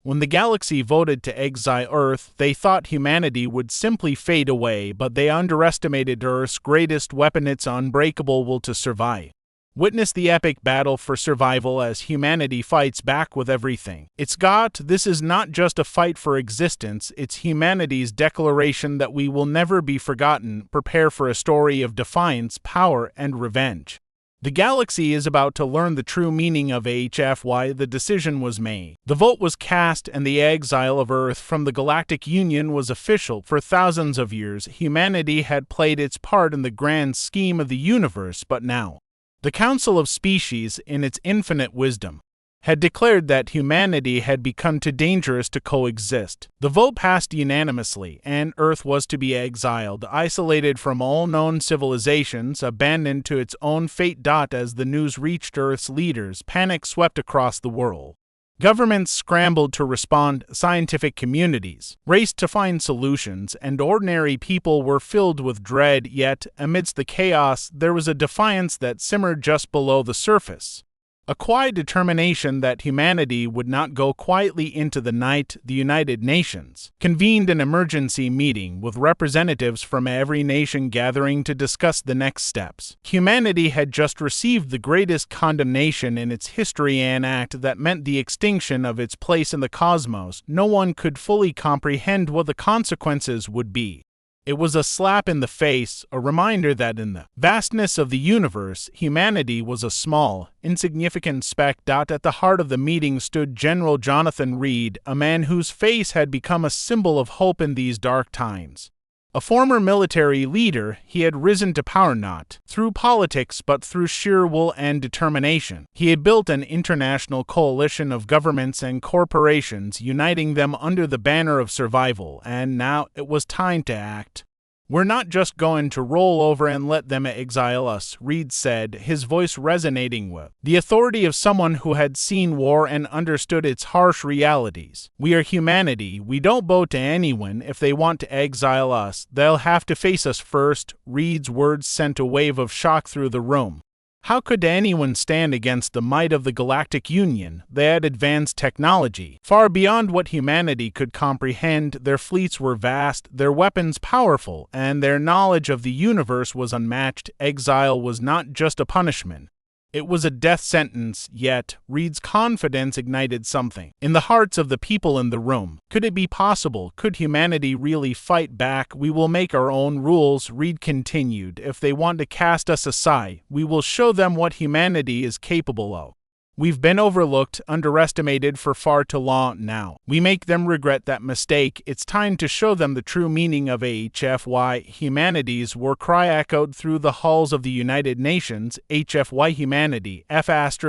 When the galaxy voted to exile Earth, they thought humanity would simply fade away, but they underestimated Earth's greatest weapon, its unbreakable will to survive. Witness the epic battle for survival as humanity fights back with everything it's got. This is not just a fight for existence, it's humanity's declaration that we will never be forgotten. Prepare for a story of defiance, power, and revenge. The galaxy is about to learn the true meaning of HFY. The decision was made. The vote was cast, and the exile of Earth from the Galactic Union was official. For thousands of years, humanity had played its part in the grand scheme of the universe, but now, the Council of Species, in its infinite wisdom, had declared that humanity had become too dangerous to coexist. The vote passed unanimously, and Earth was to be exiled, isolated from all known civilizations, abandoned to its own fate. As the news reached Earth's leaders, panic swept across the world. Governments scrambled to respond, scientific communities raced to find solutions, and ordinary people were filled with dread. Yet, amidst the chaos, there was a defiance that simmered just below the surface. A quiet determination that humanity would not go quietly into the night. The United Nations convened an emergency meeting with representatives from every nation gathering to discuss the next steps. Humanity had just received the greatest condemnation in its history, an act that meant the extinction of its place in the cosmos. No one could fully comprehend what the consequences would be. It was a slap in the face, a reminder that in the vastness of the universe, humanity was a small, insignificant speck. At the heart of the meeting stood General Jonathan Reed, a man whose face had become a symbol of hope in these dark times. A former military leader, he had risen to power not through politics but through sheer will and determination. He had built an international coalition of governments and corporations, uniting them under the banner of survival, and now it was time to act. "We're not just going to roll over and let them exile us," Reed said, his voice resonating with the authority of someone who had seen war and understood its harsh realities. "We are humanity. We don't bow to anyone. If they want to exile us, they'll have to face us first." Reed's words sent a wave of shock through the room. How could anyone stand against the might of the Galactic Union? They had advanced technology, far beyond what humanity could comprehend. Their fleets were vast, their weapons powerful, and their knowledge of the universe was unmatched. Exile was not just a punishment. It was a death sentence, yet Reed's confidence ignited something in the hearts of the people in the room. Could it be possible? Could humanity really fight back? "We will make our own rules," Reed continued. "If they want to cast us aside, we will show them what humanity is capable of. We've been overlooked, underestimated for far too long now. We make them regret that mistake. It's time to show them the true meaning of HFY." Humanity's war cry echoed through the halls of the United Nations. HFY humanity, F*******.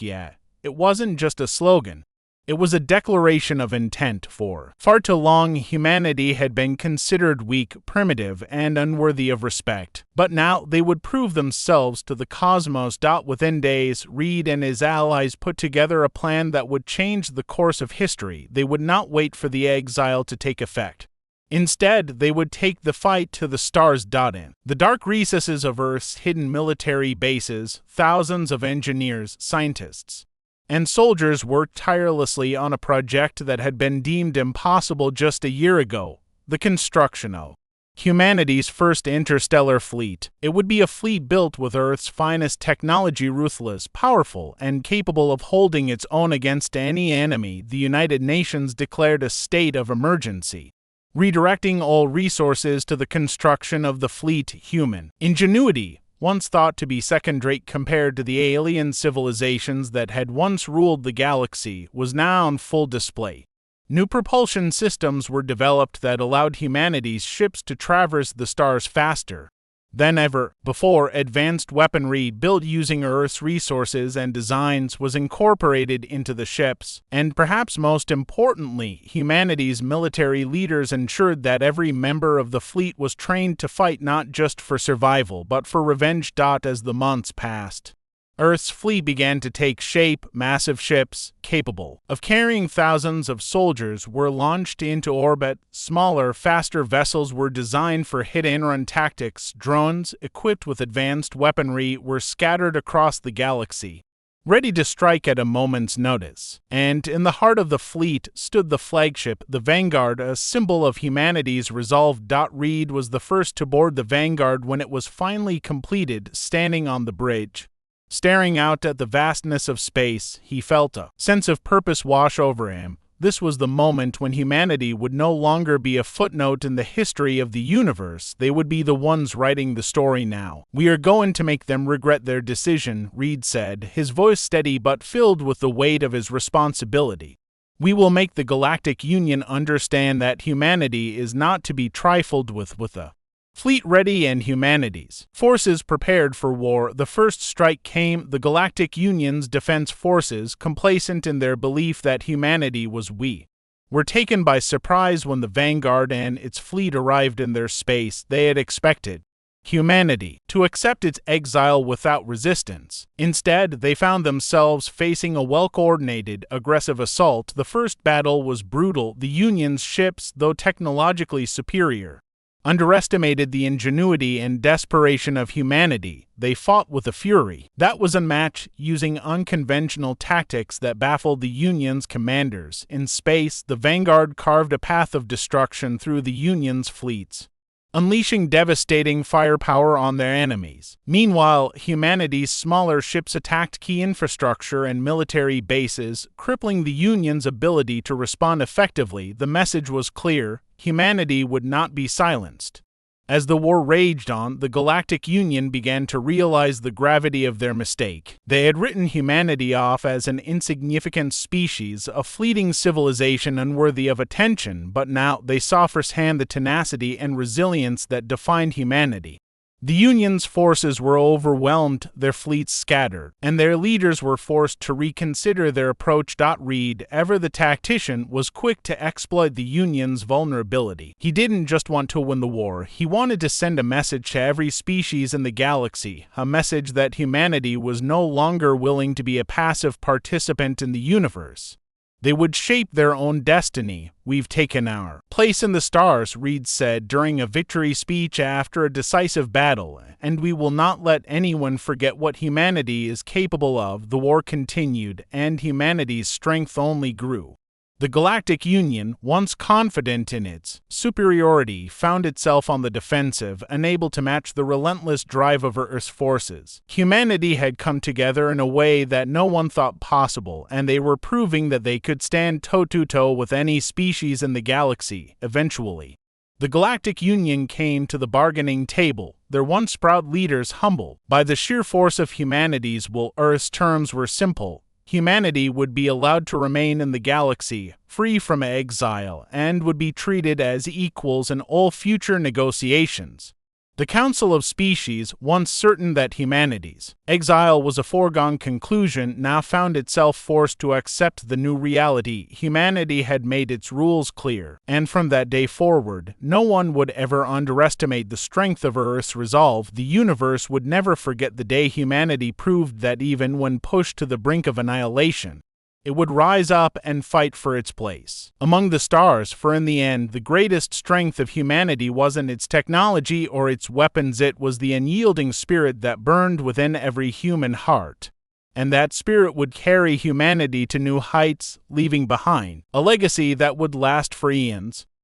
Yeah. It wasn't just a slogan. It was a declaration of intent. For far too long, humanity had been considered weak, primitive, and unworthy of respect. But now they would prove themselves to the cosmos. Within days, Reed and his allies put together a plan that would change the course of history. They would not wait for the exile to take effect. Instead, they would take the fight to the stars. In the dark recesses of Earth's hidden military bases, thousands of engineers, scientists, and soldiers worked tirelessly on a project that had been deemed impossible just a year ago: the construction of humanity's first interstellar fleet. It would be a fleet built with Earth's finest technology, ruthless, powerful, and capable of holding its own against any enemy. The United Nations declared a state of emergency, redirecting all resources to the construction of the fleet. Human ingenuity, once thought to be second-rate compared to the alien civilizations that had once ruled the galaxy, was now on full display. New propulsion systems were developed that allowed humanity's ships to traverse the stars faster than ever before. Advanced weaponry built using Earth's resources and designs was incorporated into the ships, and perhaps most importantly, humanity's military leaders ensured that every member of the fleet was trained to fight not just for survival but for revenge. As the months passed, Earth's fleet began to take shape. Massive ships, capable of carrying thousands of soldiers, were launched into orbit. Smaller, faster vessels were designed for hit-and-run tactics. Drones, equipped with advanced weaponry, were scattered across the galaxy. ready to strike at a moment's notice. And in the heart of the fleet stood the flagship, the Vanguard, a symbol of humanity's resolve. Reed was the first to board the Vanguard when it was finally completed, standing on the bridge. Staring out at the vastness of space, he felt a sense of purpose wash over him. This was the moment when humanity would no longer be a footnote in the history of the universe. They would be the ones writing the story now. "We are going to make them regret their decision," Reed said, his voice steady but filled with the weight of his responsibility. "We will make the Galactic Union understand that humanity is not to be trifled with a fleet ready and humanity's forces prepared for war." The first strike came, the Galactic Union's defense forces, complacent in their belief that humanity was weak, were taken by surprise when the Vanguard and its fleet arrived in their space. They had expected humanity to accept its exile without resistance. Instead, they found themselves facing a well-coordinated, aggressive assault. The first battle was brutal. The Union's ships, though technologically superior, underestimated the ingenuity and desperation of humanity. They fought with a fury that was unmatched, using unconventional tactics that baffled the Union's commanders. In space, the Vanguard carved a path of destruction through the Union's fleets, unleashing devastating firepower on their enemies. Meanwhile, humanity's smaller ships attacked key infrastructure and military bases, crippling the Union's ability to respond effectively. The message was clear: humanity would not be silenced. As the war raged on, the Galactic Union began to realize the gravity of their mistake. They had written humanity off as an insignificant species, a fleeting civilization unworthy of attention, but now they saw firsthand the tenacity and resilience that defined humanity. The Union's forces were overwhelmed, their fleets scattered, and their leaders were forced to reconsider their approach. Reed, ever the tactician, was quick to exploit the Union's vulnerability. He didn't just want to win the war, he wanted to send a message to every species in the galaxy, a message that humanity was no longer willing to be a passive participant in the universe. They would shape their own destiny. "We've taken our place in the stars," Reed said during a victory speech after a decisive battle, "and we will not let anyone forget what humanity is capable of." The war continued, and humanity's strength only grew. The Galactic Union, once confident in its superiority, found itself on the defensive, unable to match the relentless drive of Earth's forces. Humanity had come together in a way that no one thought possible, and they were proving that they could stand toe-to-toe with any species in the galaxy. Eventually, the Galactic Union came to the bargaining table, their once proud leaders humbled by the sheer force of humanity's will. Earth's terms were simple: humanity would be allowed to remain in the galaxy, free from exile, and would be treated as equals in all future negotiations. The Council of Species, once certain that humanity's exile was a foregone conclusion, now found itself forced to accept the new reality. Humanity had made its rules clear, and from that day forward, no one would ever underestimate the strength of Earth's resolve. The universe would never forget the day humanity proved that even when pushed to the brink of annihilation, it would rise up and fight for its place among the stars. For in the end, the greatest strength of humanity wasn't its technology or its weapons, it was the unyielding spirit that burned within every human heart. And that spirit would carry humanity to new heights, leaving behind a legacy that would last for eons.